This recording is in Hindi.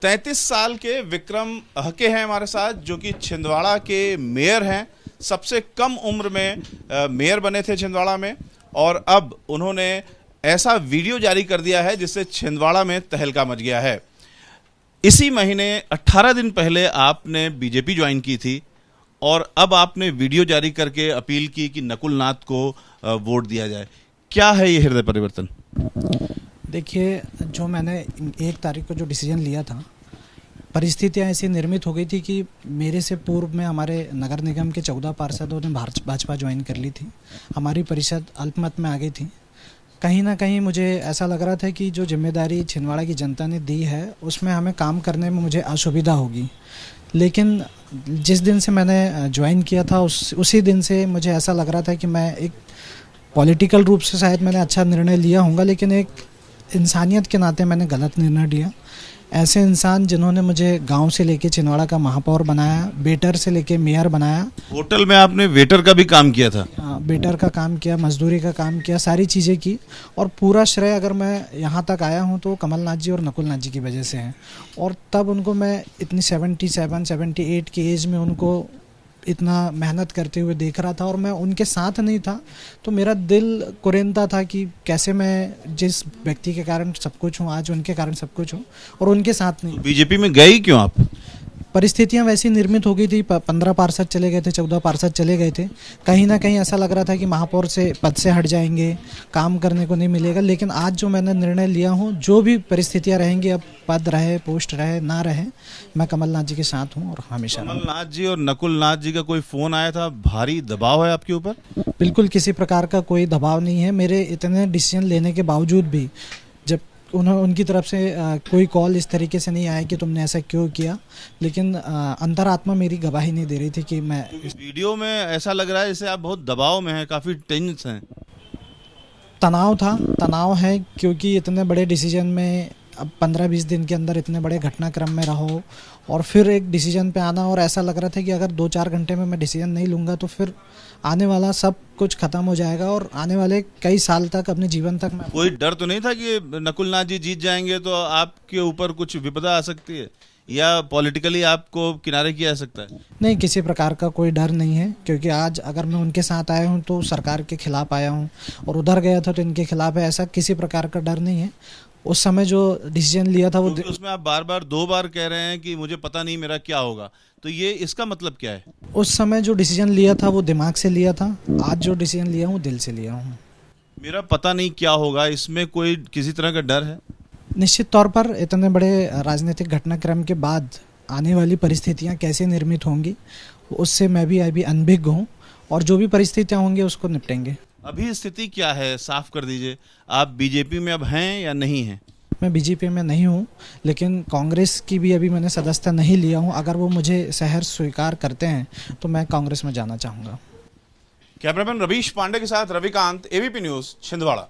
33 साल के विक्रम हके हैं हमारे साथ, जो कि छिंदवाड़ा के मेयर हैं। सबसे कम उम्र में मेयर बने थे छिंदवाड़ा में, और अब उन्होंने ऐसा वीडियो जारी कर दिया है जिससे छिंदवाड़ा में तहलका मच गया है। इसी महीने 18 दिन पहले आपने बीजेपी ज्वाइन की थी और अब आपने वीडियो जारी करके अपील की कि नकुल नाथ को वोट दिया जाए। क्या है ये हृदय परिवर्तन? देखिए, जो मैंने 1 तारीख को जो डिसीजन लिया था, परिस्थितियां ऐसी निर्मित हो गई थी कि मेरे से पूर्व में हमारे नगर निगम के 14 पार्षदों ने भाजपा ज्वाइन कर ली थी। हमारी परिषद अल्पमत में आ गई थी। कहीं ना कहीं मुझे ऐसा लग रहा था कि जो जिम्मेदारी छिंदवाड़ा की जनता ने दी है उसमें हमें काम करने में मुझे असुविधा होगी। लेकिन जिस दिन से मैंने ज्वाइन किया था उसी दिन से मुझे ऐसा लग रहा था कि मैं एक पॉलिटिकल रूप से शायद मैंने अच्छा निर्णय लिया होगा, लेकिन एक इंसानियत के नाते मैंने गलत निर्णय लिया। ऐसे इंसान जिन्होंने मुझे गांव से लेके छिंदवाड़ा का महापौर बनाया, वेटर से लेके मेयर बनाया। होटल में आपने वेटर का भी काम किया था? वेटर का काम किया, मजदूरी का काम किया, सारी चीज़ें की। और पूरा श्रेय अगर मैं यहाँ तक आया हूँ तो कमलनाथ जी और नकुल नाथ जी की वजह से है। और तब उनको मैं इतनी 77-78 की एज में उनको इतना मेहनत करते हुए देख रहा था और मैं उनके साथ नहीं था, तो मेरा दिल कुरेदता था कि कैसे मैं जिस व्यक्ति के कारण सब कुछ हूँ, आज उनके कारण सब कुछ हूँ और उनके साथ नहीं। बीजेपी में गए ही क्यों आप? परिस्थितियां वैसी निर्मित हो गई थी। 15 पार्षद चले गए थे, 14 पार्षद चले गए थे। कहीं ना कहीं ऐसा लग रहा था कि महापौर से पद से हट जाएंगे, काम करने को नहीं मिलेगा। लेकिन आज जो मैंने निर्णय लिया हूँ, जो भी परिस्थितियां रहेंगी, अब पद रहे, पोस्ट रहे, ना रहे, मैं कमलनाथ जी के साथ हूँ और हमेशा। कमलनाथ जी और नकुल नाथ जी का कोई फोन आया था? भारी दबाव है आपके ऊपर? बिल्कुल किसी प्रकार का कोई दबाव नहीं है। मेरे इतने डिसीजन लेने के बावजूद भी जब उनकी तरफ से कोई कॉल इस तरीके से नहीं आया कि तुमने ऐसा क्यों किया, लेकिन अंतरात्मा मेरी गवाही नहीं दे रही थी कि मैं। इस वीडियो में ऐसा लग रहा है जैसे आप बहुत दबाव में हैं, काफी टेंस हैं। तनाव है क्योंकि इतने बड़े डिसीजन में अब 15-20 दिन के अंदर इतने बड़े घटनाक्रम में रहो और फिर एक डिसीजन पे आना। और ऐसा लग रहा था कि अगर 2-4 घंटे में मैं डिसीजन नहीं लूँगा तो फिर आने वाला सब कुछ खत्म हो जाएगा और आने वाले कई साल तक, अपने जीवन तक मैं। कोई डर तो नहीं था कि नकुल नाथ जी जीत जाएंगे तो आपके ऊपर कुछ विपदा आ सकती है या पॉलिटिकली आपको किनारे किया जा सकता है? नहीं, किसी प्रकार का कोई डर नहीं है, क्योंकि आज अगर मैं उनके साथ आया हूँ तो सरकार के खिलाफ आया हूँ और उधर गया था तो इनके खिलाफ है। ऐसा किसी प्रकार का डर नहीं है। उस समय जो डिसीजन लिया था वो उसमें आप बार-बार 2 बार कह रहे हैं कि मुझे पता नहीं मेरा क्या होगा, तो ये इसका मतलब क्या है? उस समय जो डिसीजन लिया था वो दिमाग से लिया था। आज जो डिसीजन लिया हूँ दिल से लिया हूँ। मेरा पता नहीं क्या होगा, इसमें कोई किसी तरह का डर है? निश्चित तौर पर इतने बड़े राजनीतिक घटनाक्रम के बाद आने वाली परिस्थितियाँ कैसे निर्मित होंगी उससे मैं भी अभी अनभिज्ञ हूँ और जो भी परिस्थितियाँ होंगी उसको निपटेंगे। अभी स्थिति क्या है, साफ कर दीजिए। आप बीजेपी में अब हैं या नहीं हैं? मैं बीजेपी में नहीं हूँ, लेकिन कांग्रेस की भी अभी मैंने सदस्यता नहीं लिया हूँ। अगर वो मुझे शहर स्वीकार करते हैं तो मैं कांग्रेस में जाना चाहूँगा। कैमरामैन रवीश पांडे के साथ रविकांत, एबीपी न्यूज़, छिंदवाड़ा।